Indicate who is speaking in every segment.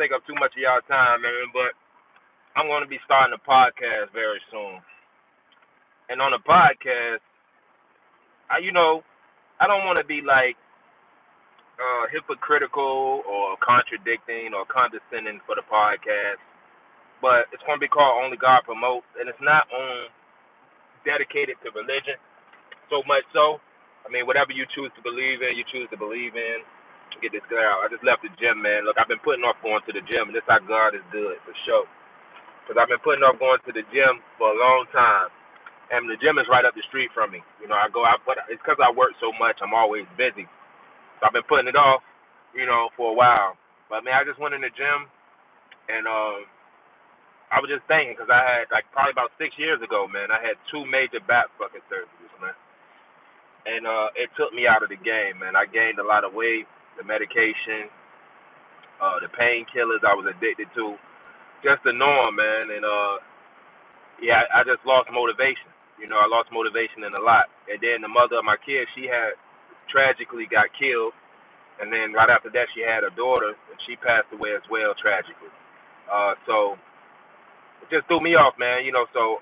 Speaker 1: take up too much of y'all time, man, but I'm going to be starting a podcast very soon. And on the podcast, I don't want to be like hypocritical or contradicting or condescending for the podcast, but it's going to be called Only God Promotes, and it's not dedicated to religion so much so. I mean, whatever you choose to believe in, you choose to believe in. Get this clear out. I just left the gym, man. Look, I've been putting off going to the gym, and this how God is good, for sure. Because I've been putting off going to the gym for a long time, and the gym is right up the street from me. But it's because I work so much, I'm always busy. So I've been putting it off, for a while. But, man, I just went in the gym, and I was just thinking, because I had, like, probably about 6 years ago, man, I had 2 major back fucking surgeries, man. And it took me out of the game, man. I gained a lot of weight, the medication, the painkillers I was addicted to, just the norm, man. And, I just lost motivation. I lost motivation in a lot. And then the mother of my kids, she had tragically got killed. And then right after that, she had a daughter, and she passed away as well, tragically. So it just threw me off, man. So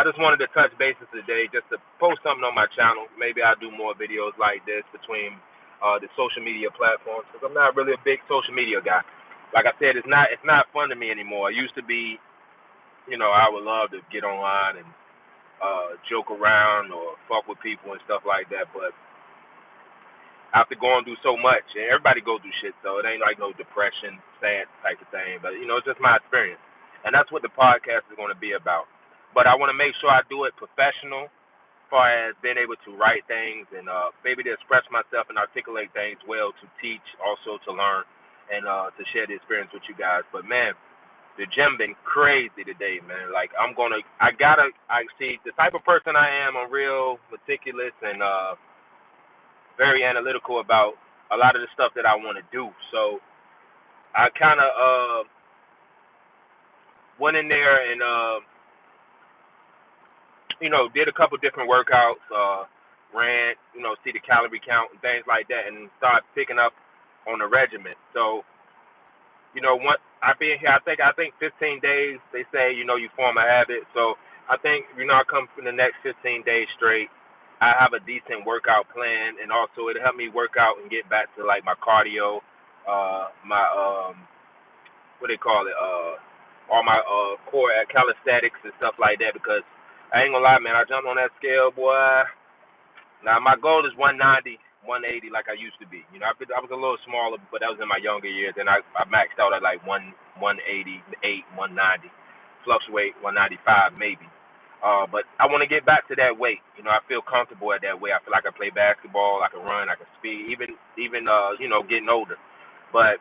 Speaker 1: I just wanted to touch bases today just to post something on my channel. Maybe I'll do more videos like this between the social media platforms, because I'm not really a big social media guy. Like I said, it's not fun to me anymore. It used to be, I would love to get online and joke around or fuck with people and stuff like that, but after going through so much, and everybody go through shit, so it ain't like no depression, sad type of thing, but it's just my experience. And that's what the podcast is going to be about. But I want to make sure I do it professional, as far as being able to write things and maybe to express myself and articulate things well, to teach, also to learn, and to share the experience with you guys. But man, the gym been crazy today, man. Like I see the type of person I am. I'm real meticulous and very analytical about a lot of the stuff that I want to do. So I kind of went in there and did a couple different workouts, ran, see the calorie count and things like that, and start picking up on the regimen. So, once I've been here, I think 15 days, they say, you form a habit. So I think, I come for the next 15 days straight, I have a decent workout plan, and also it'll help me work out and get back to like my cardio, my what they call it, all my core calisthenics and stuff like that. Because I ain't gonna lie, man, I jumped on that scale, boy. Now my goal is 190, 180, like I used to be. I was a little smaller, but that was in my younger years, and I maxed out at like 188, 190, fluctuate 195 maybe. But I want to get back to that weight. I feel comfortable at that weight. I feel like I play basketball, I can run, I can speed, even getting older. But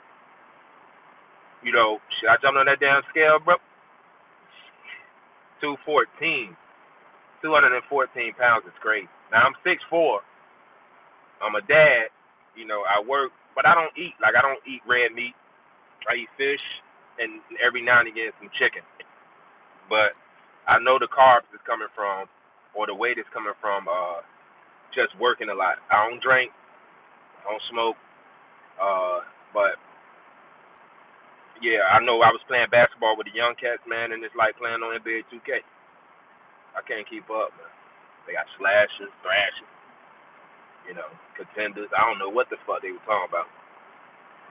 Speaker 1: should I jump on that damn scale, bro? 214 pounds is crazy. Now I'm 6'4". I'm a dad. I work, but I don't eat. Like I don't eat red meat. I eat fish and every now and again some chicken. But I know the carbs is coming from, or the weight is coming from, just working a lot. I don't drink, I don't smoke, but yeah, I know I was playing basketball with the young cats, man, and it's like playing on NBA 2K. I can't keep up, man. They got slashers, thrashers, contenders. I don't know what the fuck they were talking about,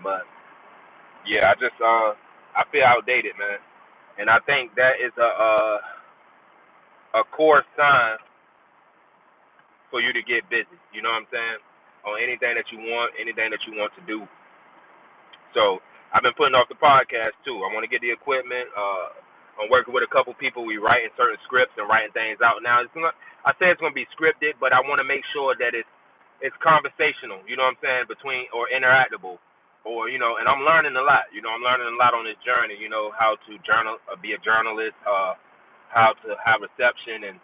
Speaker 1: but yeah, I feel outdated, man, and I think that is a core sign for you to get busy. You know what I'm saying? On anything that you want, to do. So I've been putting off the podcast too. I want to get the equipment. I'm working with a couple people. We writing certain scripts and writing things out. Now I say it's gonna be scripted, but I want to make sure that it's conversational. You know what I'm saying? Between, or interactable, or and I'm learning a lot. I'm learning a lot on this journey. How to journal, be a journalist, how to have reception and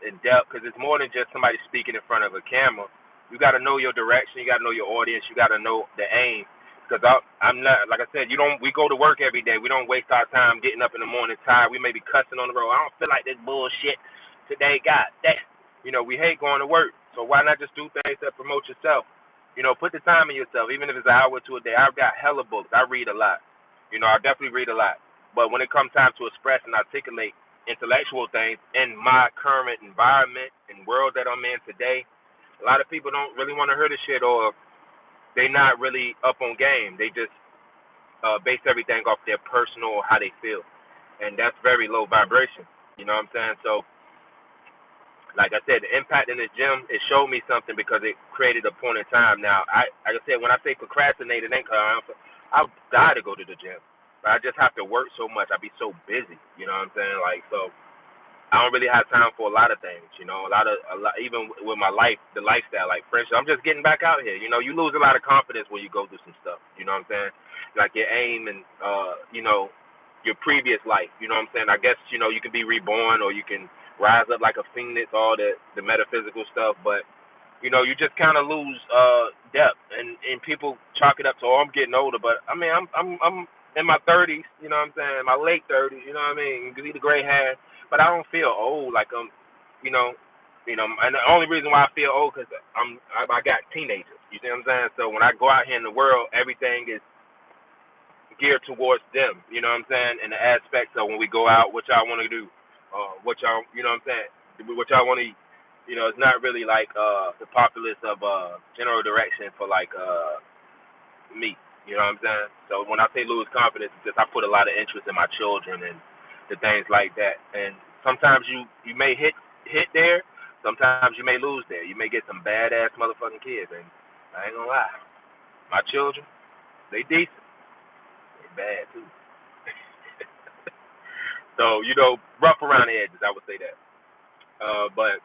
Speaker 1: in depth, because it's more than just somebody speaking in front of a camera. You got to know your direction. You got to know your audience. You got to know the aim. Because I'm not, like I said, we go to work every day. We don't waste our time getting up in the morning tired. We may be cussing on the road. I don't feel like this bullshit today. God damn. We hate going to work. So why not just do things that promote yourself? Put the time in yourself, even if it's an hour or two a day. I've got hella books. I read a lot. I definitely read a lot. But when it comes time to express and articulate intellectual things in my current environment and world that I'm in today, a lot of people don't really want to hear the shit, or they not really up on game. They just base everything off their personal, how they feel. And that's very low vibration. You know what I'm saying? So, like I said, the impact in the gym, it showed me something because it created a point in time. Now, like I said, when I say procrastinate, it ain't cause I die to go to the gym. But I just have to work so much. I be so busy. You know what I'm saying? Like, so I don't really have time for a lot of things, even with my life, the lifestyle, like friendship. I'm just getting back out here. You lose a lot of confidence when you go through some stuff. You know what I'm saying? Like your aim and, your previous life. You know what I'm saying? I guess, you can be reborn or you can rise up like a phoenix, all the metaphysical stuff. But, you just kind of lose depth. And people chalk it up to, oh, I'm getting older. But, I mean, I'm in my 30s, you know what I'm saying? My late 30s, you know what I mean? You can see the gray hair. But I don't feel old like I'm, you know, and the only reason why I feel old because I got teenagers. You see what I'm saying? So when I go out here in the world, everything is geared towards them. You know what I'm saying? And the aspects of when we go out, what y'all want to do, what y'all, you know what I'm saying? What y'all want to eat. It's not really like the populace of general direction for like me. You know what I'm saying? So when I say lose confidence, it's just I put a lot of interest in my children and the things like that. And sometimes you may hit there, sometimes you may lose there. You may get some badass motherfucking kids, and I ain't gonna lie, my children, they decent, they bad too. So rough around the edges, I would say that. But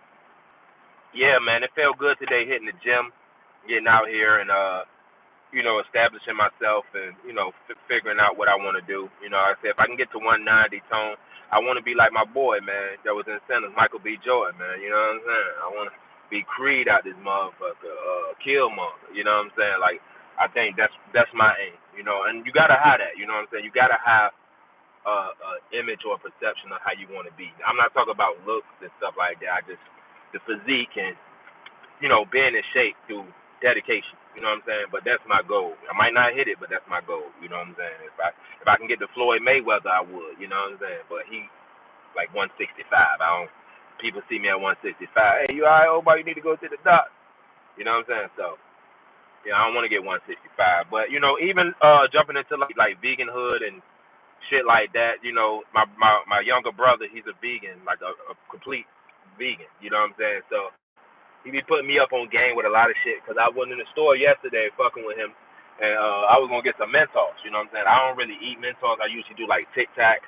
Speaker 1: yeah, man, it felt good today hitting the gym, getting out here and establishing myself and, figuring out what I want to do. I said if I can get to 190 tone, I want to be like my boy, man, that was in Centers, Michael B. Jordan, man. You know what I'm saying? I want to be Creed out this motherfucker, Killmonger. You know what I'm saying? Like, I think that's my aim, and you got to have that, you know what I'm saying? You got to have image or perception of how you want to be. I'm not talking about looks and stuff like that. The physique and being in shape through dedication. You know what I'm saying? But that's my goal. I might not hit it, but that's my goal. You know what I'm saying? If I can get to Floyd Mayweather, I would. You know what I'm saying? But he like 165. I don't. People see me at 165. Hey, you alright, old boy? You need to go to the doc. You know what I'm saying? So yeah, I don't want to get 165. But even jumping into like vegan hood and shit like that. My younger brother, he's a vegan, like a complete vegan. You know what I'm saying? So he be putting me up on game with a lot of shit because I was in the store yesterday fucking with him, and I was gonna get some Mentos. You know what I'm saying? I don't really eat Mentos. I usually do like Tic Tacs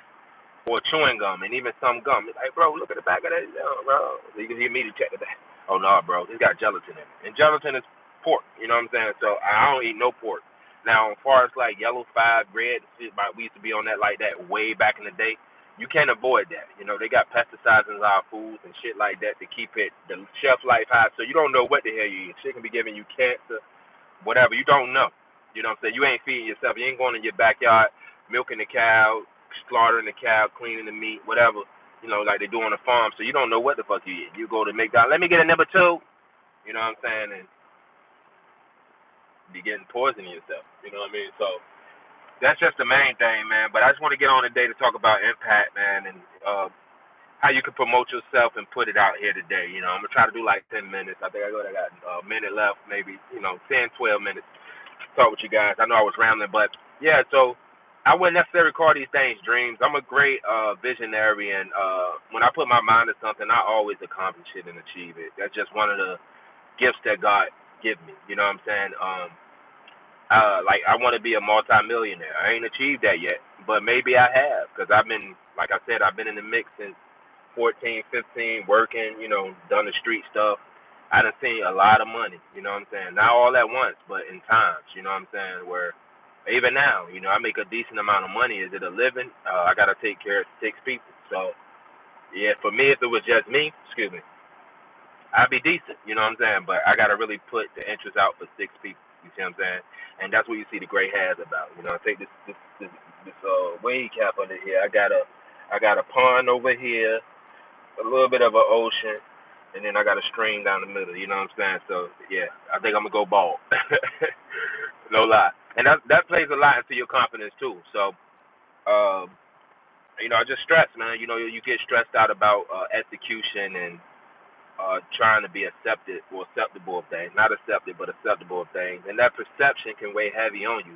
Speaker 1: or chewing gum, and even some gum. It's like, bro, look at the back of that, bro. So you can hear me to check the back. Oh no, bro, it's got gelatin in it, and gelatin is pork. You know what I'm saying? So I don't eat no pork. Now, as far as like yellow 5, red, we used to be on that like that way back in the day. You can't avoid that. They got pesticides in our foods and shit like that to keep the shelf life high. So you don't know what the hell you eat. Shit can be giving you cancer, whatever. You don't know. You know what I'm saying? You ain't feeding yourself. You ain't going in your backyard, milking the cow, slaughtering the cow, cleaning the meat, whatever. Like they do on the farm. So you don't know what the fuck you eat. You go to McDonald's, let me get a number 2. You know what I'm saying? And be getting poisoning yourself. You know what I mean? So that's just the main thing, man. But I just want to get on today to talk about impact, man, and how you can promote yourself and put it out here today. I'm gonna try to do like 10 minutes. I think I got a minute left, maybe 10, 12 minutes. Talk with you guys. I know I was rambling, but yeah. So I wouldn't necessarily call these things dreams. I'm a great visionary, and when I put my mind to something, I always accomplish it and achieve it. That's just one of the gifts that God give me. You know what I'm saying? Like I want to be a multi-millionaire. I ain't achieved that yet, but maybe I have because I've been, like I said, I've been in the mix since 14, 15, working, done the street stuff. I done seen a lot of money, you know what I'm saying? Not all at once, but in times, you know what I'm saying? Where even now, I make a decent amount of money. Is it a living? I got to take care of 6 people. So, yeah, for me, if it was just me, excuse me, I'd be decent, you know what I'm saying? But I got to really put the interest out for 6 people, you see what I'm saying? And that's what you see the gray hairs about. I take this wave cap under here. I got a pond over here, a little bit of an ocean, and then I got a stream down the middle. You know what I'm saying? So yeah, I think I'm gonna go bald. No lie, and that plays a lot into your confidence too. So Um, I just stress, man. You get stressed out about execution and trying to be accepted or acceptable of things, not accepted but acceptable of things, and that perception can weigh heavy on you.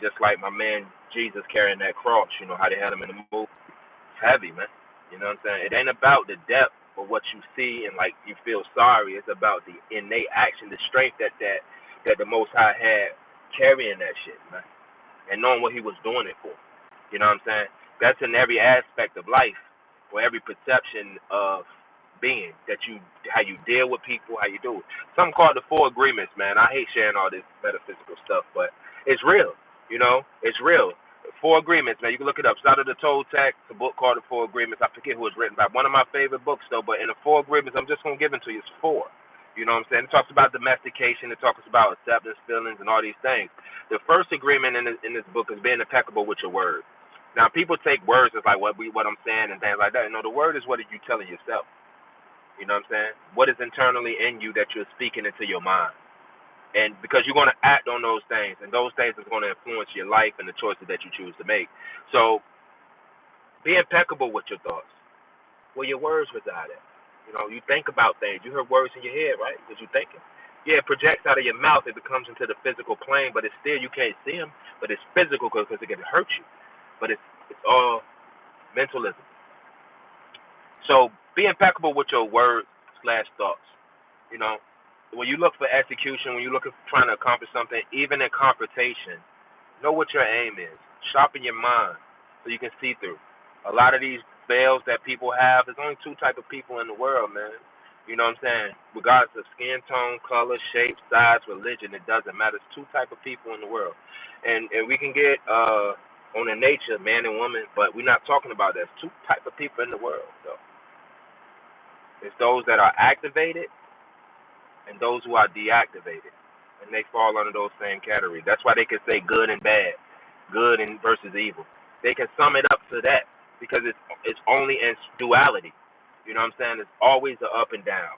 Speaker 1: Just like my man Jesus carrying that cross, how they had him in the movie. It's heavy, man. You know what I'm saying? It ain't about the depth of what you see and like you feel sorry. It's about the innate action, the strength that the Most High had carrying that shit, man, and knowing what He was doing it for. You know what I'm saying? That's in every aspect of life, or every perception of being that how you deal with people, how you do it. Something called the Four Agreements, man. I hate sharing all this metaphysical stuff, but it's real. It's real. Four Agreements, man. You can look it up. It's out of the Toltec. It's a book called The Four Agreements. I forget who it's written by. One of my favorite books, though. But in the Four Agreements, I'm just gonna give it to you. It's four. You know what I'm saying? It talks about domestication. It talks about acceptance, feelings, and all these things. The first agreement in this book is being impeccable with your word. Now, people take words as like what I'm saying and things like that. The word is what are you telling yourself. You know what I'm saying? What is internally in you that you're speaking into your mind? And because you're going to act on those things, and those things are going to influence your life and the choices that you choose to make. So be impeccable with your thoughts, where your words reside at. You think about things. You hear words in your head, right? Because you're thinking. Yeah, it projects out of your mouth. It comes into the physical plane, but it's still, you can't see them, but it's physical because it can hurt you. But it's all mentalism. So be impeccable with your words/thoughts. You know, when you look for execution, when you look at trying to accomplish something, even in confrontation, know what your aim is. Sharpen your mind so you can see through. A lot of these veils that people have, there's only two type of people in the world, man. You know what I'm saying? Regardless of skin tone, color, shape, size, religion, it doesn't matter. There's two type of people in the world. And we can get on the nature, man and woman, but we're not talking about that. There's two type of people in the world, though. It's those that are activated and those who are deactivated, and they fall under those same categories. That's why they can say good and bad, good and versus evil. They can sum it up to that because it's only in duality. You know what I'm saying? It's always the up and down,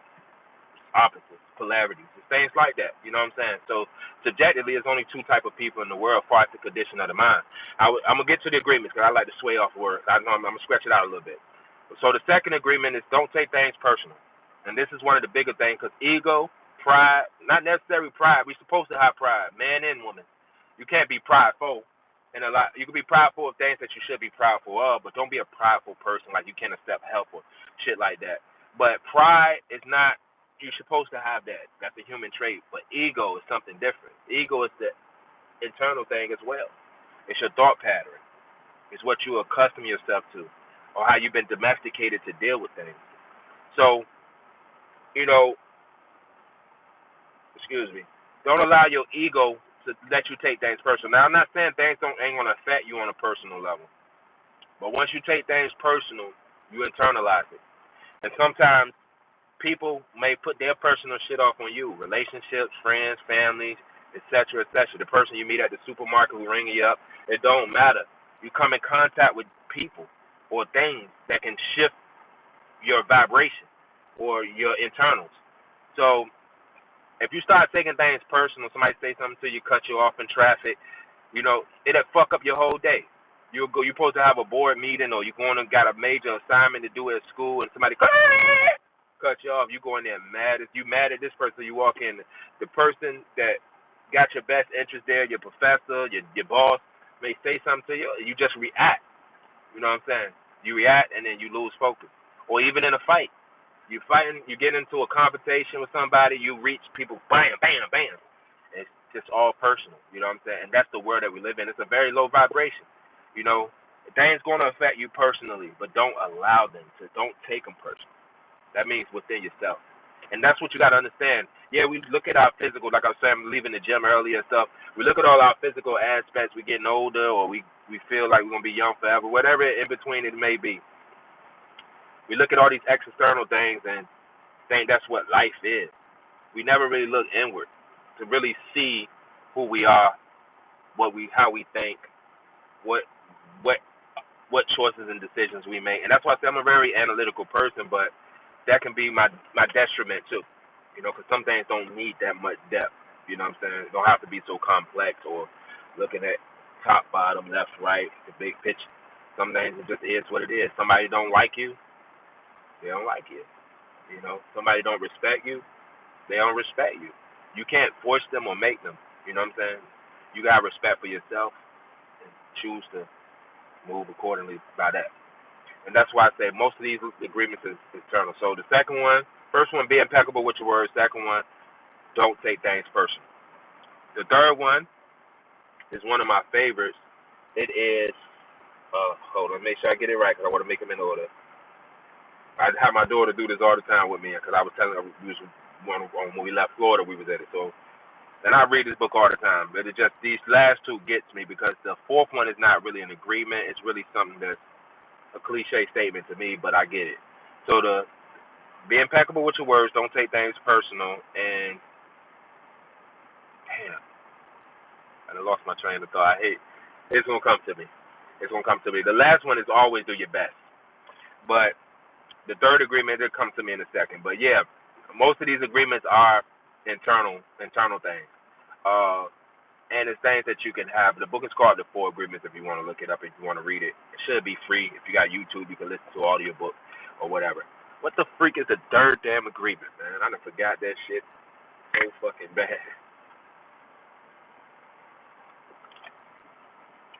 Speaker 1: opposites, polarities, it's things like that. You know what I'm saying? So subjectively, there's only two type of people in the world, far as the condition of the mind. I'm gonna get to the agreements because I like to sway off words. I'm gonna scratch it out a little bit. So the second agreement is don't take things personal. And this is one of the bigger things because ego, pride, not necessarily pride. We're supposed to have pride, man and woman. You can't be prideful. And you can be prideful of things that you should be prideful of, but don't be a prideful person like you can't accept help or shit like that. But pride is not, you're supposed to have that. That's a human trait. But ego is something different. Ego is the internal thing as well. It's your thought pattern. It's what you accustom yourself to or how you've been domesticated to deal with things. So, excuse me, don't allow your ego to let you take things personal. Now, I'm not saying things ain't going to affect you on a personal level. But once you take things personal, you internalize it. And sometimes people may put their personal shit off on you. Relationships, friends, families, etc., etc. The person you meet at the supermarket who ringing you up, it don't matter. You come in contact with people or things that can shift your vibration or your internals. So if you start taking things personal, somebody say something to you, cut you off in traffic, it'll fuck up your whole day. You're supposed to have a board meeting or you're going to got a major assignment to do at school and somebody cut you off. You go in there mad. If you mad at this person, you walk in. The person that got your best interest there, your professor, your boss, may say something to you. You just react. You know what I'm saying? You react and then you lose focus. Or even in a fight. You fighting, you get into a confrontation with somebody, you reach people, bam, bam, bam. It's just all personal. You know what I'm saying? And that's the world that we live in. It's a very low vibration. Things going to affect you personally, but don't allow them to. Don't take them personal. That means within yourself. And that's what you got to understand. Yeah, we look at our physical, like I was saying, I'm leaving the gym earlier and stuff. We look at all our physical aspects. We're getting older or we feel like we're going to be young forever, whatever in between it may be. We look at all these external things and think that's what life is. We never really look inward to really see who we are, how we think, what choices and decisions we make. And that's why I say I'm a very analytical person, but that can be my detriment too. Because some things don't need that much depth. You know what I'm saying? It don't have to be so complex or looking at top, bottom, left, right, the big picture. Some things it just is what it is. Somebody don't like you, they don't like you. You know, somebody don't respect you, they don't respect you. You can't force them or make them. You know what I'm saying? You got respect for yourself and choose to move accordingly by that. And that's why I say most of these agreements is eternal. So the second one, first one, be impeccable with your words. Second one, don't take things personal. The third one is one of my favorites. It is, hold on, make sure I get it right because I want to make them in order. I have my daughter do this all the time with me because I was telling her when we left Florida, we was at it. So, and I read this book all the time. But it just, these last two gets me because the fourth one is not really an agreement. It's really something that's a cliche statement to me, but I get it. So be impeccable with your words. Don't take things personal. And damn, I lost my train of thought. It's gonna come to me. It's gonna come to me. The last one is always do your best. But the third agreement will come to me in a second. But yeah, most of these agreements are internal things. And it's things that you can have. The book is called The Four Agreements if you want to look it up, if you want to read it. It should be free. If you got YouTube, you can listen to audiobook or whatever. What the freak is the third damn agreement, man? I done forgot that shit so fucking bad.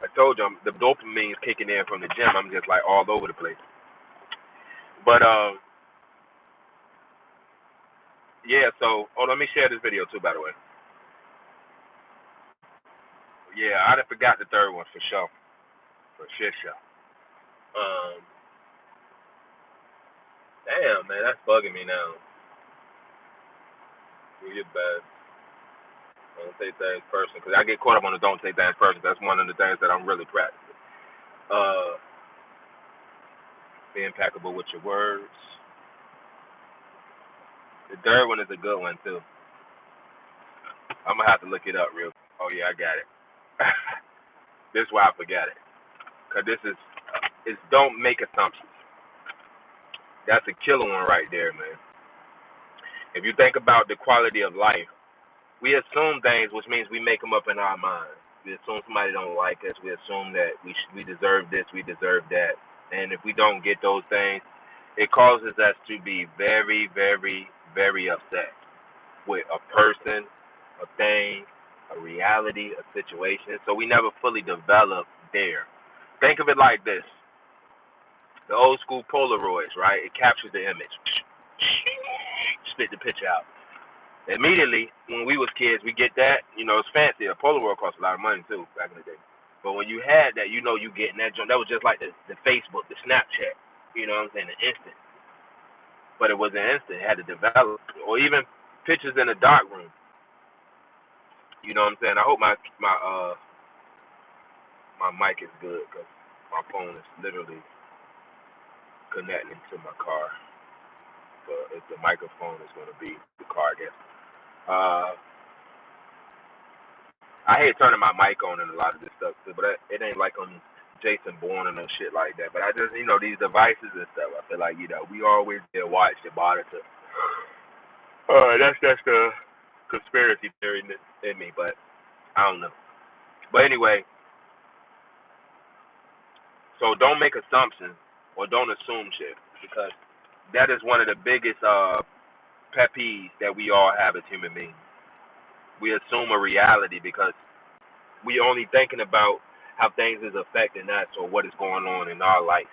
Speaker 1: I told you, the dopamine is kicking in from the gym. I'm just like all over the place. But yeah. So, let me share this video too, by the way. Yeah, I done forgot the third one for sure. For sure. Damn, man, that's bugging me now. Do your best. Don't take things personal, because I get caught up on the don't take things personal. That's one of the things that I'm really practicing. Be impeccable with your words. The third one is a good one too. I'm gonna have to look it up real. Oh yeah, I got it. This is why I forgot it. Cause this is don't make assumptions. That's a killer one right there, man. If you think about the quality of life, we assume things, which means we make them up in our minds. We assume somebody don't like us. We assume that we deserve this, we deserve that, and if we don't get those things, it causes us to be very, very, very upset with a person, a thing, a reality, a situation. So we never fully develop there. Think of it like this: the old school Polaroids, right? It captures the image, spit the picture out. Immediately, when we was kids, we get that. It's fancy. A Polaroid cost a lot of money too back in the day. But when you had that, you getting that jump. That was just like the Facebook, the Snapchat. You know what I'm saying? The instant. But it wasn't instant. It had to develop. Or even pictures in a dark room. You know what I'm saying? I hope my mic is good because my phone is literally connecting to my car. So if the microphone is going to be the car, I guess. I hate turning my mic on and a lot of this stuff too, but it ain't like I'm Jason Bourne or no shit like that. But I just, these devices and stuff, I feel like, we always get watched and monitored. That's the conspiracy theory in me, but I don't know. But anyway, so don't make assumptions or don't assume shit, because that is one of the biggest pet peeves that we all have as human beings. We assume a reality because we only thinking about how things is affecting us or what is going on in our life.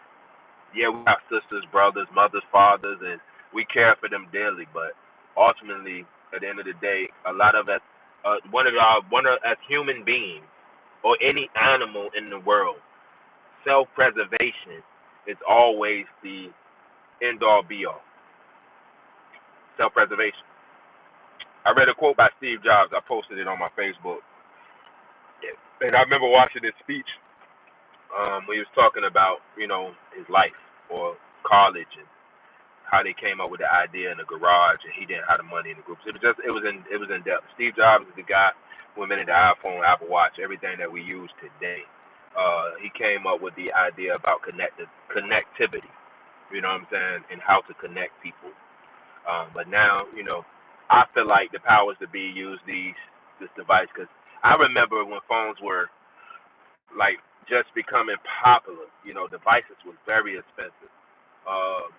Speaker 1: Yeah, we have sisters, brothers, mothers, fathers, and we care for them dearly. But ultimately, at the end of the day, a lot of us, as human beings or any animal in the world, self-preservation is always the end-all, be-all. Self-preservation. I read a quote by Steve Jobs. I posted it on my Facebook. And I remember watching his speech when he was talking about, his life or college and how they came up with the idea in the garage, and he didn't have the money in the group. So it was in depth. Steve Jobs is the guy who invented the iPhone, Apple Watch, everything that we use today. He came up with the idea about connectivity. You know what I'm saying, and how to connect people. But now, I feel like the powers that be use this device, because I remember when phones were like just becoming popular. You know, devices was very expensive. Uh,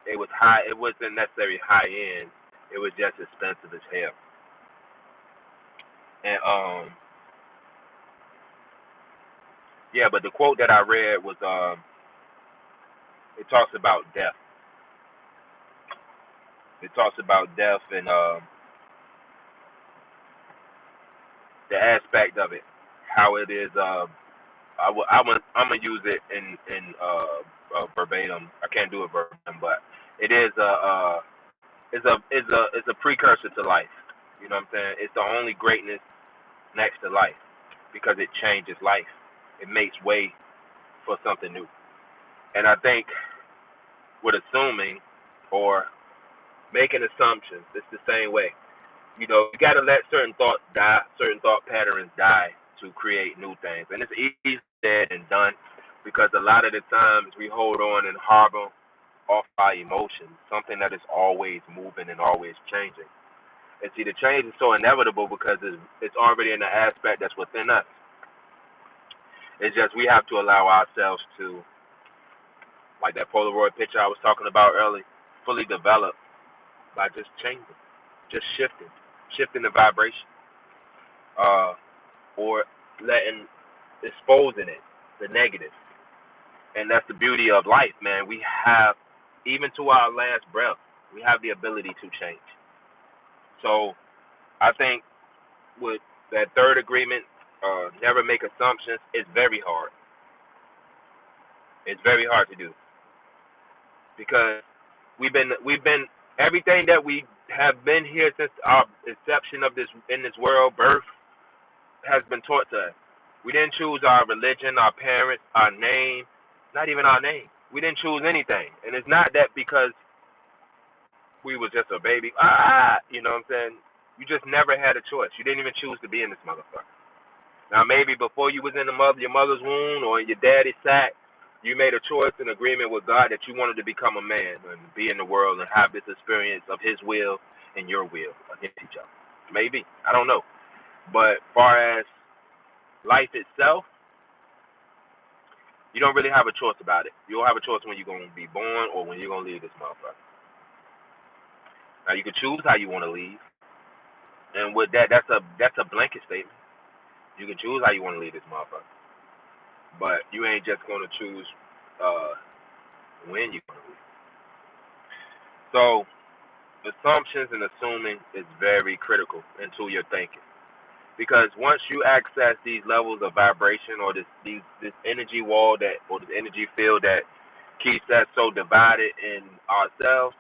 Speaker 1: it was high. It wasn't necessarily high end. It was just expensive as hell. And yeah. But the quote that I read was it talks about death. It talks about death and the aspect of it, how it is. I'm gonna use it in verbatim. I can't do it verbatim, but it is it's a precursor to life. You know what I'm saying? It's the only greatness next to life because it changes life. It makes way for something new. And I think with assuming or making assumptions, it's the same way. You know, you got to let certain thoughts die, certain thought patterns die to create new things. And it's easy said and done because a lot of the times we hold on and harbor off our emotions, something that is always moving and always changing. And see, the change is so inevitable because it's already in the aspect that's within us. It's just we have to allow ourselves to, like that Polaroid picture I was talking about earlier, fully develop by just changing, just shifting the vibration, uh, or letting, exposing it, the negative. And that's the beauty of life, man. We have, even to our last breath, we have the ability to change. So I think with that third agreement, never make assumptions, it's very hard. It's very hard to do because we've been everything that we have been here since our inception of this in this world, birth has been taught to us. We didn't choose our religion, our parents, our name, not even our name. We didn't choose anything, and it's not that because we was just a baby. You know what I'm saying? You just never had a choice. You didn't even choose to be in this motherfucker. Now maybe before you was in your mother's womb or in your daddy's sack, you made a choice and agreement with God that you wanted to become a man and be in the world and have this experience of His will and your will against each other. Maybe, I don't know. But far as life itself, you don't really have a choice about it. You don't have a choice when you're gonna be born or when you're gonna leave this motherfucker. Now you can choose how you want to leave, and with that, that's a blanket statement. You can choose how you want to leave this motherfucker, but you ain't just gonna choose uh, when you're gonna leave. So assumptions and assuming is very critical into your thinking because once you access these levels of vibration or this energy wall that or this energy field that keeps us so divided in ourselves,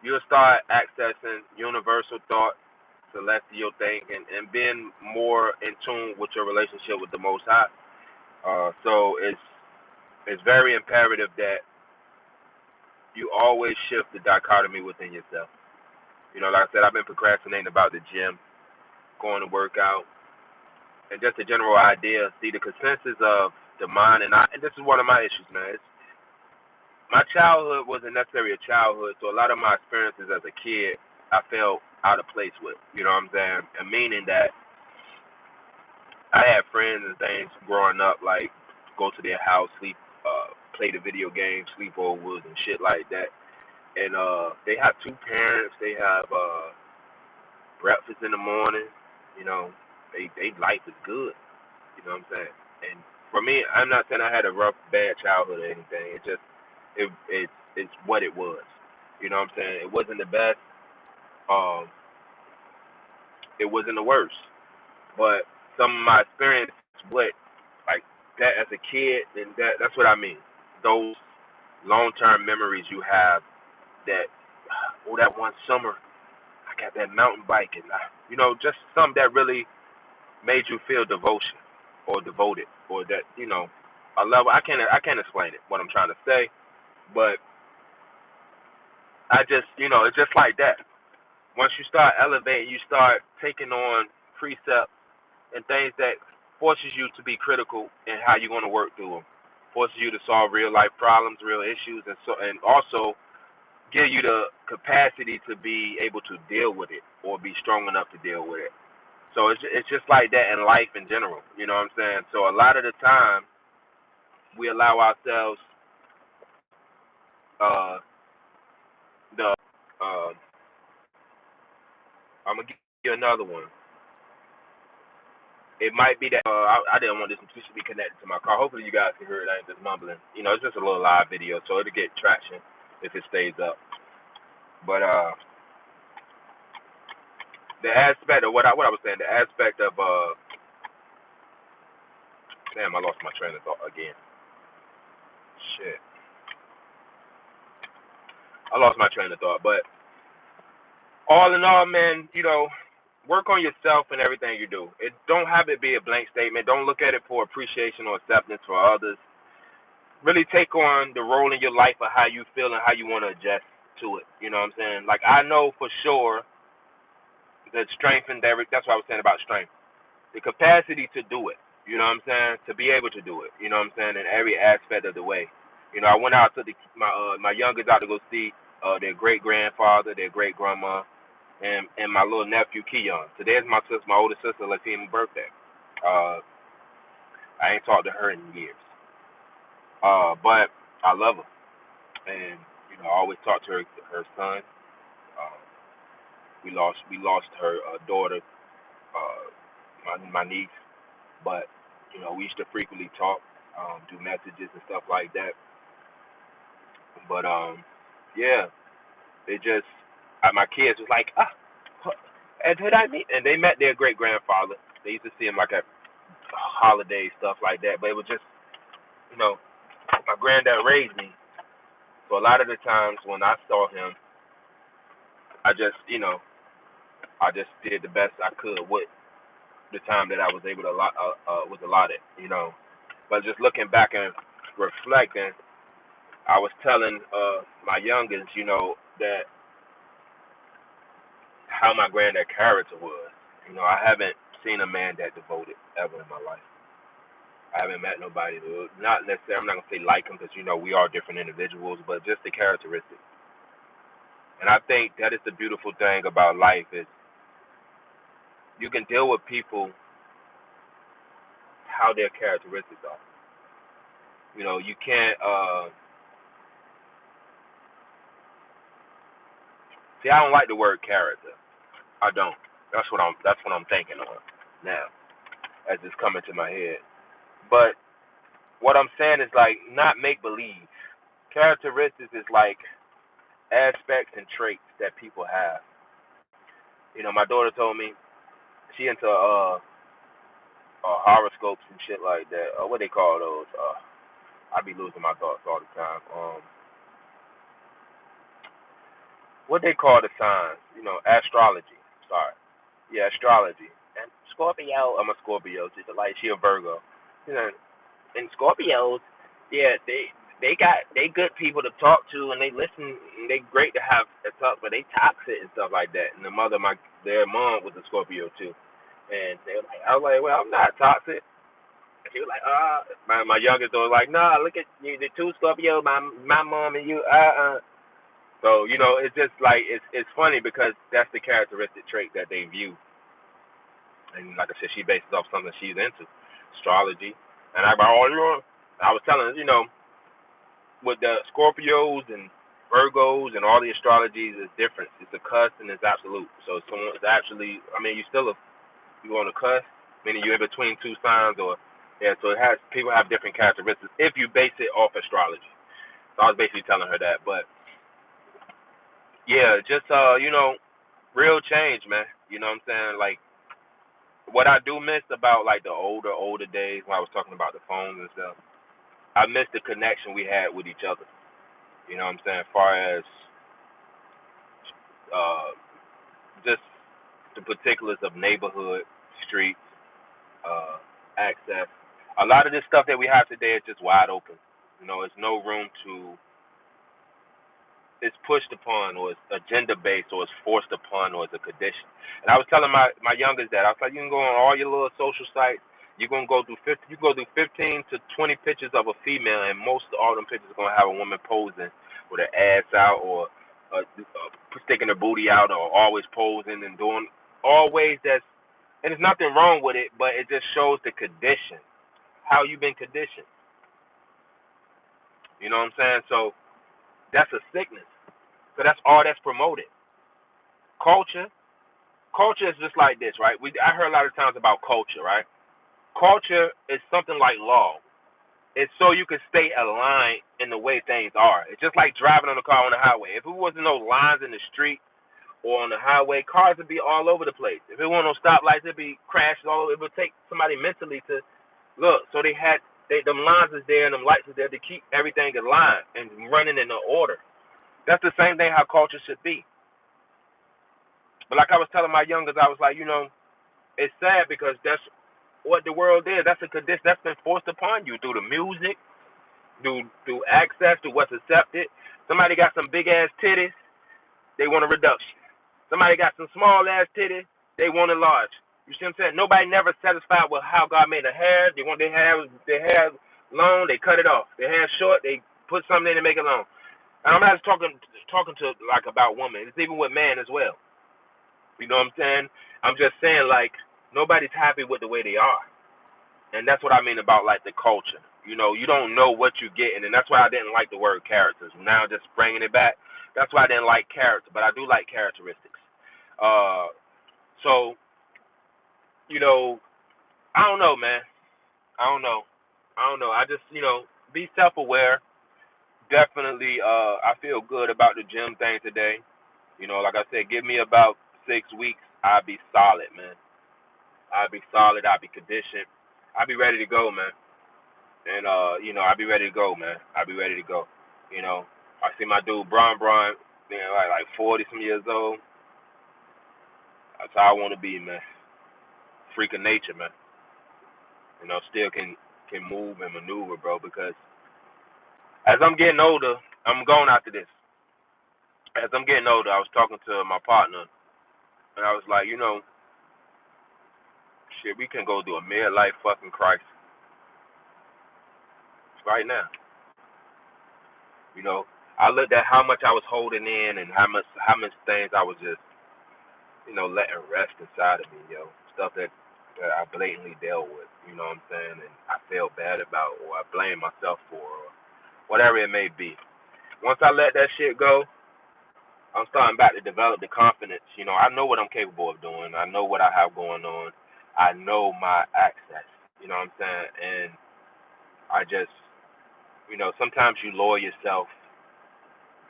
Speaker 1: you'll start accessing universal thought, celestial thinking, and being more in tune with your relationship with the Most High. So it's very imperative that you always shift the dichotomy within yourself. You know, like I said, I've been procrastinating about the gym, going to work out, and just a general idea. See, the consensus of the mind, and this is one of my issues, man. My childhood wasn't necessarily a childhood, so a lot of my experiences as a kid, I felt out of place with. You know what I'm saying? And meaning that I had friends and things growing up, like go to their house, sleep, play the video game, sleepovers and shit like that. And they have two parents. They have breakfast in the morning. You know, they life is good. You know what I'm saying? And for me, I'm not saying I had a rough, bad childhood or anything. It just it's what it was. You know what I'm saying? It wasn't the best. Um, it wasn't the worst. But some of my experience, what like that as a kid, and that's what I mean. Those long-term memories you have that that one summer I got that mountain bike and just something that really made you feel devotion or devoted or that a level I can't explain it what I'm trying to say, but I just it's just like that. Once you start elevating, you start taking on precepts and things that forces you to be critical in how you're going to work through them, forces you to solve real life problems, real issues, and also give you the capacity to be able to deal with it or be strong enough to deal with it. So it's just like that in life in general. You know what I'm saying? So a lot of the time we allow ourselves uh the I'm gonna give you another one. It might be that I didn't want this to be connected to my car. Hopefully you guys can hear it. I ain't just mumbling. You know, it's just a little live video, so it'll get traction if it stays up. But the aspect of what I was saying, the aspect of damn, I lost my train of thought again. Shit, I lost my train of thought. But all in all, man, you know, work on yourself and everything you do. It don't have it be a blank statement. Don't look at it for appreciation or acceptance for others. Really take on the role in your life of how you feel and how you want to adjust to it. You know what I'm saying? Like I know for sure the strength and that's what I was saying about strength. The capacity to do it. You know what I'm saying? To be able to do it. You know what I'm saying? In every aspect of the way. You know, I went out to my youngest out to go see their great grandfather, their great grandma, and my little nephew Keon. Today's my older sister Latima's birthday. Uh, I ain't talked to her in years. But I love her, and you know, I always talk to her son. Uh, we lost her daughter, my niece, but you know, we used to frequently talk, do messages and stuff like that. But yeah, they just my kids was like, and did I meet? And they met their great grandfather. They used to see him like at holidays, stuff like that. But it was just, you know, my granddad raised me, so a lot of the times when I saw him, I just, you know, I just did the best I could with the time that I was able to was allotted, you know. But just looking back and reflecting, I was telling my youngest, you know, that how my granddad character was. You know, I haven't seen a man that devoted ever in my life. I haven't met nobody who, not necessarily, I'm not gonna say like him because you know we are different individuals, but just the characteristics. And I think that is the beautiful thing about life is you can deal with people how their characteristics are. You know, you can't see. I don't like the word character. I don't. That's what I'm thinking of now as it's coming to my head. But what I'm saying is like not make believe. Characteristics is like aspects and traits that people have. You know, my daughter told me she into horoscopes and shit like that. What they call those? I be losing my thoughts all the time. What they call the signs? You know, astrology. Sorry, yeah, astrology. And Scorpio. I'm a Scorpio. She's like she a Virgo. You know, and Scorpios, yeah, they good people to talk to and they listen. And they great to have a talk, but they toxic and stuff like that. And their mom was a Scorpio too. And they were like, I was like, well, I'm not toxic. She was like, my youngest was like, nah, look at you, the two Scorpio, my mom and you, So you know, it's just like it's funny because that's the characteristic trait that they view, and like I said, she bases off something she's into, astrology, and I was telling her, you know, with the Scorpios and Virgos and all the astrologies is different. It's a cusp and it's absolute. So someone's actually, I mean, you on the cusp, meaning you're in between two signs, or yeah. So it has people have different characteristics if you base it off astrology. So I was basically telling her that, but yeah, just you know, real change, man. You know what I'm saying? Like what I do miss about like the older days when I was talking about the phones and stuff. I miss the connection we had with each other. You know what I'm saying? As far as uh, just the particulars of neighborhood, streets, uh, access. A lot of this stuff that we have today is just wide open. You know, there's no room to. It's pushed upon, or it's agenda based, or it's forced upon, or it's a condition. And I was telling my youngest that I was like, you can go on all your little social sites. You're gonna go through 50. You go through 15 to 20 pictures of a female, and most of all them pictures are gonna have a woman posing with her ass out, or sticking her booty out, or always posing and doing always that's And there's nothing wrong with it, but it just shows the condition, how you've been conditioned. You know what I'm saying? So that's a sickness. So that's all that's promoted. Culture. Culture is just like this, right? I heard a lot of times about culture, right? Culture is something like law. It's so you can stay aligned in the way things are. It's just like driving on a car on the highway. If it wasn't no lines in the street or on the highway, cars would be all over the place. If it wasn't no stoplights, it'd be crashes all over. It would take somebody mentally to look. So them lines is there and them lights is there to keep everything in line and running in the order. That's the same thing how culture should be. But like I was telling my youngers, I was like, it's sad because that's what the world is. That's a condition that's been forced upon you through the music, through access, through what's accepted. Somebody got some big ass titties, they want a reduction. Somebody got some small ass titties, they want a large. You see what I'm saying? Nobody never satisfied with how God made their hair. They want their hair long, they cut it off. Their hair short, they put something in to make it long. And I'm not just talking to like about women. It's even with men as well. You know what I'm saying? I'm just saying like nobody's happy with the way they are. And that's what I mean about like the culture. You don't know what you're getting, and that's why I didn't like the word characters. Now just bringing it back, that's why I didn't like character, but I do like characteristics. So I don't know, man. I don't know. I just be self-aware. Definitely, I feel good about the gym thing today. Like I said, give me about 6 weeks, I'll be solid, man. I'll be solid. I'll be conditioned. I'll be ready to go, man. And I'll be ready to go, man. I'll be ready to go. I see my dude Bron, like 40 some years old. That's how I want to be, man. Freak of nature, man. Still can move and maneuver, bro. Because as I'm getting older, I'm going after this. As I'm getting older, I was talking to my partner, and I was like, shit, we can go do a midlife fucking crisis right now. I looked at how much I was holding in and how much things I was just, letting rest inside of me, stuff that I blatantly dealt with, you know what I'm saying, and I felt bad about, or I blame myself for, or whatever it may be. Once I let that shit go, I'm starting back to develop the confidence. I know what I'm capable of doing. I know what I have going on. I know my access. You know what I'm saying? And I just, sometimes you lower yourself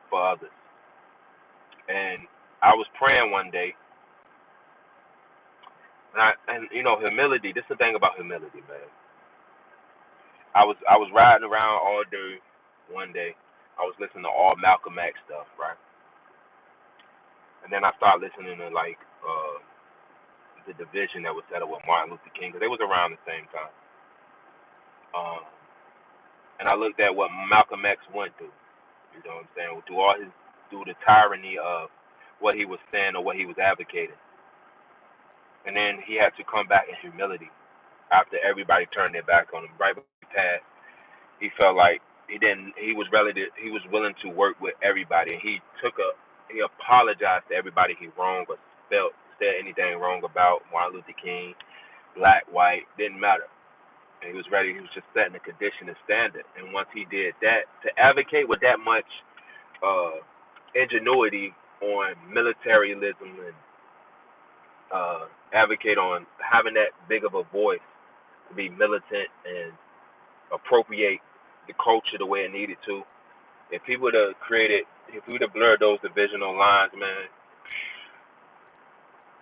Speaker 1: for others. And I was praying one day, and humility. This is the thing about humility, man. I was riding around all day one day. I was listening to all Malcolm X stuff, right? And then I started listening to like the division that was set up with Martin Luther King, because they was around the same time. And I looked at what Malcolm X went through. You know what I'm saying? Through the tyranny of what he was saying or what he was advocating. And then he had to come back in humility after everybody turned their back on him. Right before he passed, he felt like he was willing to work with everybody. And he apologized to everybody he wronged or said anything wrong about. Martin Luther King, black, white, didn't matter. And he was ready. He was just setting the condition and standard. And once he did that, to advocate with that much ingenuity on militarism and advocate on having that big of a voice to be militant and appropriate the culture the way it needed to. If we would have blurred those divisional lines, man,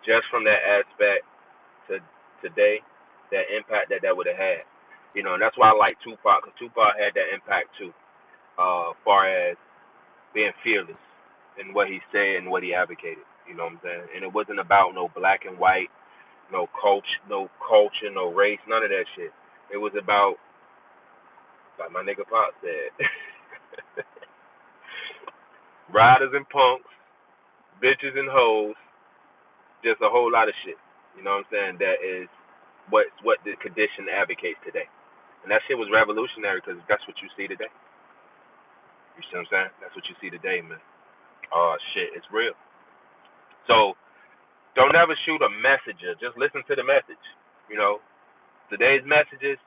Speaker 1: just from that aspect to today, that impact that would have had. And that's why I like Tupac, because Tupac had that impact too, far as being fearless in what he said and what he advocated. You know what I'm saying? And it wasn't about no black and white, no culture, no race, none of that shit. It was about, like my nigga Pop said, riders and punks, bitches and hoes, just a whole lot of shit. You know what I'm saying? That is what the condition advocates today. And that shit was revolutionary, because that's what you see today. You see what I'm saying? That's what you see today, man. Oh, shit, it's real. So, Don't ever shoot a messenger. Just listen to the message. You know, today's messages,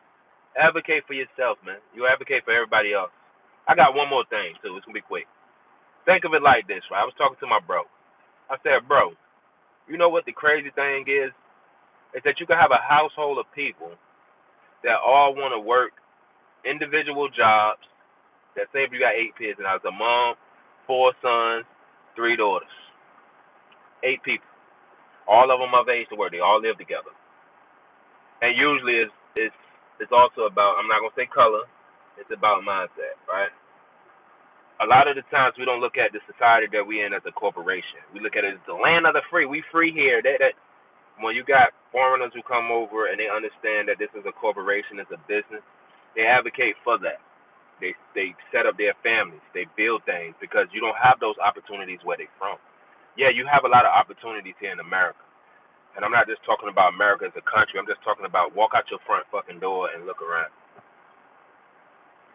Speaker 1: advocate for yourself, man. You advocate for everybody else. I got one more thing, too. It's going to be quick. Think of it like this, right? I was talking to my bro. I said, bro, you know what the crazy thing is? Is that you can have a household of people that all want to work individual jobs. That say if you got 8 kids, and I was a mom, 4 sons, 3 daughters. 8 people. All of them of age to work. They all live together. And usually it's also about, I'm not going to say color, it's about mindset, right? A lot of the times we don't look at the society that we in as a corporation. We look at it as the land of the free. We free here. That when you got foreigners who come over and they understand that this is a corporation, it's a business, they advocate for that. They set up their families. They build things because you don't have those opportunities where they're from. Yeah, you have a lot of opportunities here in America. And I'm not just talking about America as a country. I'm just talking about walk out your front fucking door and look around.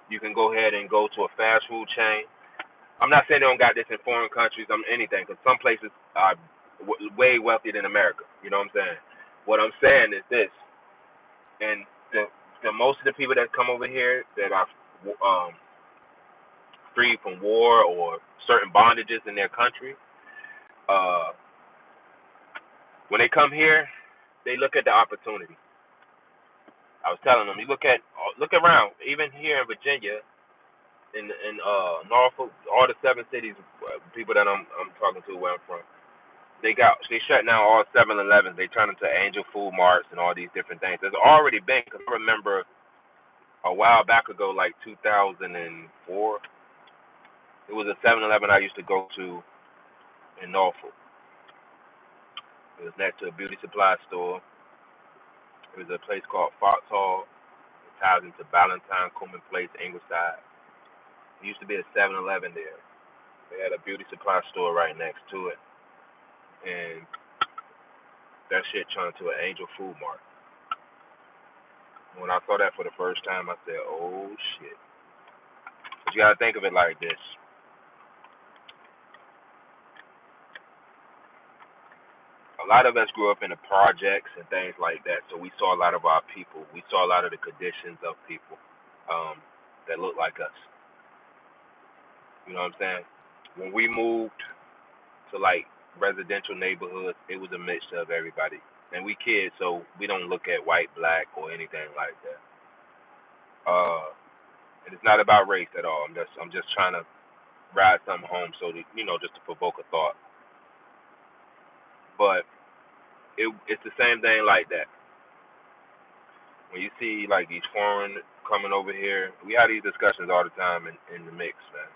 Speaker 1: You can go ahead and go to a fast food chain. I'm not saying they don't got this in foreign countries, anything, because some places are way wealthier than America. You know what I'm saying? What I'm saying is this, and the most of the people that come over here that are free from war or certain bondages in their country, uh, when they come here, they look at the opportunity. I was telling them, you look around, even here in Virginia, in Norfolk, all the 7 cities, people that I'm talking to where I'm from, they shut down all 7-Elevens. They turned into Angel Food Marts and all these different things. There's already been, because I remember a while back ago, like 2004, it was a 7-Eleven I used to go to in Norfolk. It was next to a beauty supply store. It was a place called Foxhall. It ties into Ballantyne, Coleman Place, Ingleside. There used to be a 7-Eleven there. They had a beauty supply store right next to it. And that shit turned into an Angel Food Mart. When I saw that for the first time, I said, oh shit. But you gotta think of it like this. A lot of us grew up in the projects and things like that, so we saw a lot of our people. We saw a lot of the conditions of people that look like us. You know what I'm saying? When we moved to like residential neighborhoods, it was a mixture of everybody. And we kids, so we don't look at white, black, or anything like that. And it's not about race at all. I'm just trying to ride something home so that just to provoke a thought. But it's the same thing like that. When you see like these foreign coming over here, we have these discussions all the time in the mix, man.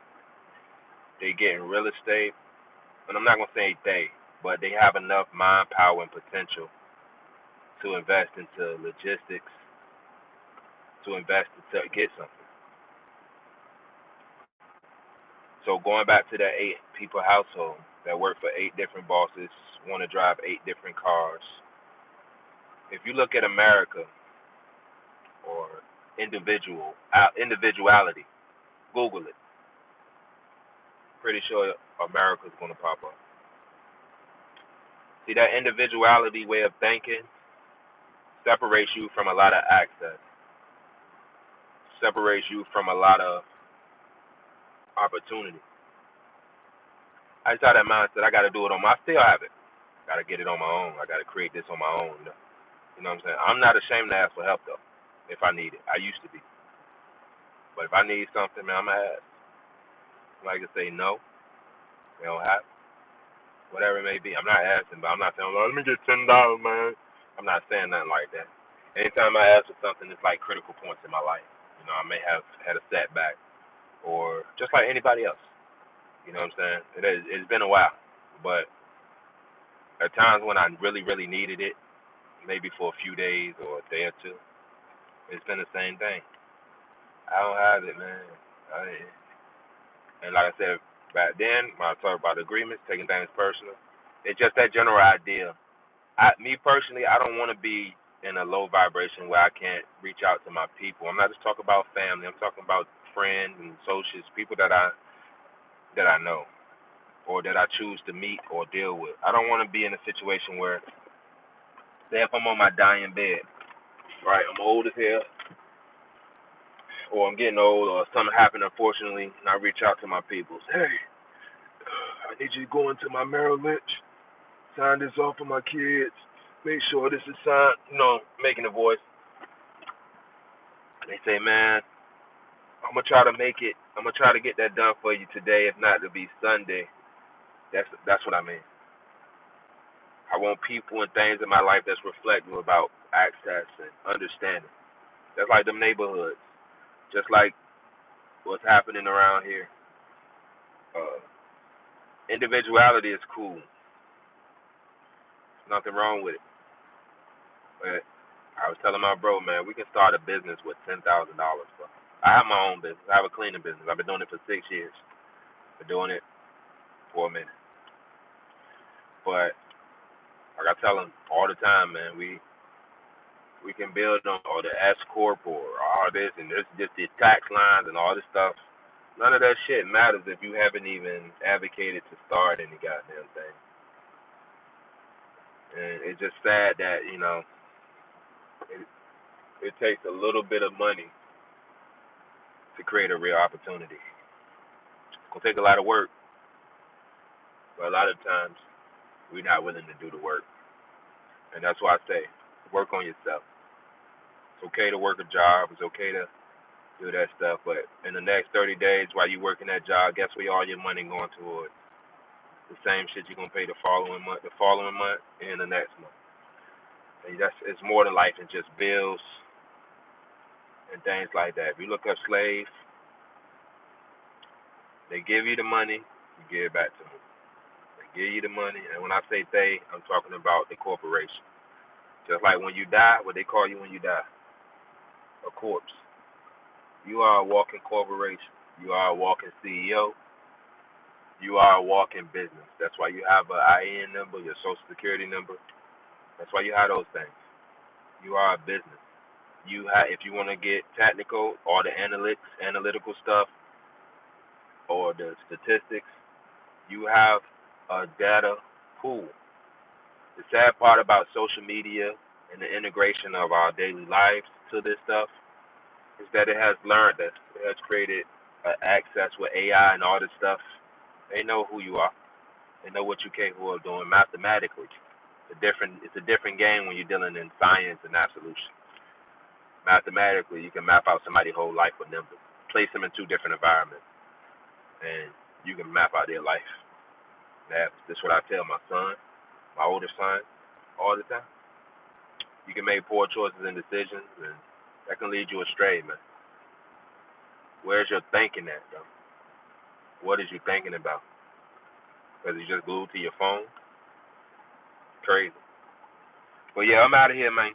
Speaker 1: They get in real estate, and I'm not gonna say they, but they have enough mind power and potential to invest into logistics, to invest to get something. So going back to that 8-people household that work for 8 different bosses, want to drive 8 different cars. If you look at America or individuality, Google it. Pretty sure America's gonna pop up. See, that individuality way of thinking separates you from a lot of access, separates you from a lot of opportunity. I just had that mindset. I got to do it on my. I still have it. Got to get it on my own. I got to create this on my own. You know what I'm saying? I'm not ashamed to ask for help though, if I need it. I used to be, but if I need something, man, I'm gonna ask. Like I say, no, they don't have it. Whatever it may be. I'm not asking, but I'm not saying, let me get $10, man. I'm not saying nothing like that. Anytime I ask for something, it's like critical points in my life. I may have had a setback, or just like anybody else. You know what I'm saying? It's been a while, but at times when I really, really needed it, maybe for a few days or a day or two, it's been the same thing. I don't have it, man. And like I said back then, when I talked about agreements, taking things personal, it's just that general idea. Me personally, I don't want to be in a low vibration where I can't reach out to my people. I'm not just talking about family. I'm talking about friends and associates, people that I know, or that I choose to meet or deal with. I don't want to be in a situation where, say, if I'm on my dying bed, right, I'm old as hell, or I'm getting old, or something happened, unfortunately, and I reach out to my people. Hey, I need you to go into my Merrill Lynch, sign this off for my kids, make sure this is signed, making a voice. They say, man, I'm going to try to make it. I'm going to try to get that done for you today. If not, it'll be Sunday. That's what I mean. I want people and things in my life that's reflective about access and understanding. Just like them neighborhoods. Just like what's happening around here. Individuality is cool. There's nothing wrong with it. But I was telling my bro, man, we can start a business with $10,000. I have my own business. I have a cleaning business. I've been doing it for 6 years. Been doing it for a minute. But like I tell them all the time, man, we can build on all the S corp or all this and this just the tax lines and all this stuff. None of that shit matters if you haven't even advocated to start any goddamn thing. And it's just sad that, it takes a little bit of money to create a real opportunity. It's gonna take a lot of work, but a lot of times we're not willing to do the work. And that's why I say, work on yourself. It's okay to work a job. It's okay to do that stuff, but in the next 30 days while you're working that job, guess where all your money going towards? The same shit you're gonna pay the following month, and the next month. And it's more to life than just bills and things like that. If you look up slaves, they give you the money, you give it back to them. They give you the money, and when I say they, I'm talking about the corporation. Just like when you die, what they call you when you die? A corpse. You are a walking corporation. You are a walking CEO. You are a walking business. That's why you have an IAN number, your social security number. That's why you have those things. You are a business. If you want to get technical, all the analytical stuff, or the statistics, you have a data pool. The sad part about social media and the integration of our daily lives to this stuff is that it has created access with AI and all this stuff. They know who you are. They know what you're capable of doing mathematically. It's a different game when you're dealing in science and absolution. Mathematically, you can map out somebody's whole life with numbers, place them in two different environments, and you can map out their life. This is what I tell my son, my older son, all the time. You can make poor choices and decisions, and that can lead you astray, man. Where's your thinking at, though? What is you thinking about? Because you just glued to your phone? Crazy. But yeah, I'm out of here, man.